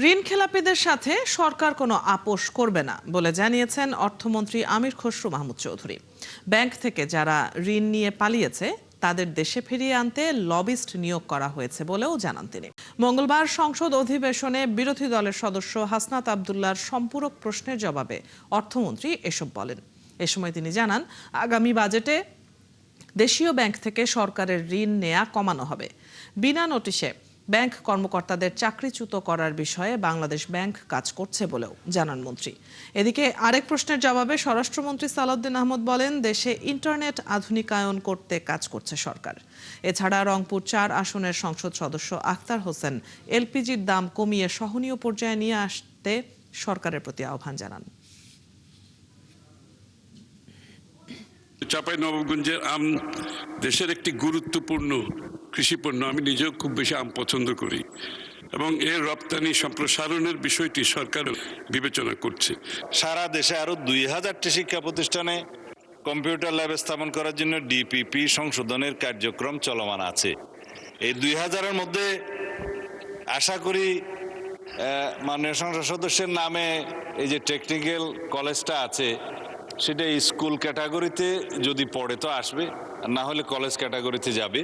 ঋণ খেলাপিদের সাথে সরকার কোনো আপোষ করবে না বলে জানিয়েছেন অর্থমন্ত্রী আমির খসরু মাহমুদ চৌধুরী। ব্যাংক থেকে যারা ঋণ নিয়ে পালিয়েছে তাদের দেশে ফিরিয়ে আনতে লবিস্ট নিয়োগ করা হয়েছে বলেও জানান তিনি। মঙ্গলবার সংসদ অধিবেশনে বিরোধী দলের সদস্য হাসনাত আবদুল্লাহর সম্পূরক প্রশ্নের জবাবে অর্থমন্ত্রী এসব বলেন। এ সময় তিনি জানান, আগামী বাজেটে দেশীয় ব্যাংক থেকে সরকারের ঋণ নেয়া কমানো হবে। বিনা নোটিশে ব্যাংক কর্মকর্তাদের চাকরিচ্যুত করার বিষয়ে বাংলাদেশ ব্যাংক কাজ করছে বলেও জানান মন্ত্রী। এদিকে আরেক প্রশ্নের জবাবে স্বরাষ্ট্রমন্ত্রী সালাউদ্দিন আহমদ বলেন, দেশে ইন্টারনেট আধুনিকায়ন করতে কাজ করছে সরকার। এছাড়া রংপুর ৪ আসনের সংসদ সদস্য আখতার হোসেন এলপিজির দাম কমিয়ে সহনীয় পর্যায়ে নিয়ে আসতে সরকারের প্রতি আহ্বান জানান। চাঁপাইনবাবগঞ্জের আম দেশের একটি গুরুত্বপূর্ণ কৃষিপণ্য। আমি নিজেও খুব বেশি আম পছন্দ করি এবং এর রপ্তানি সম্প্রসারণের বিষয়টি সরকার বিবেচনা করছে। সারা দেশে আরো 2000টি শিক্ষা প্রতিষ্ঠানে কম্পিউটার ল্যাব স্থাপন করার জন্য ডিপিপি সংশোধনের কার্যক্রম চলমান আছে। এই 2000-এর মধ্যে আশা করি মাননীয় সংসদ সদস্যের নামে এই যে টেকনিক্যাল কলেজটা আছে সেটা স্কুল ক্যাটাগরিতে যদি পড়ে তো আসবে, আর না হলে কলেজ ক্যাটাগরিতে যাবে।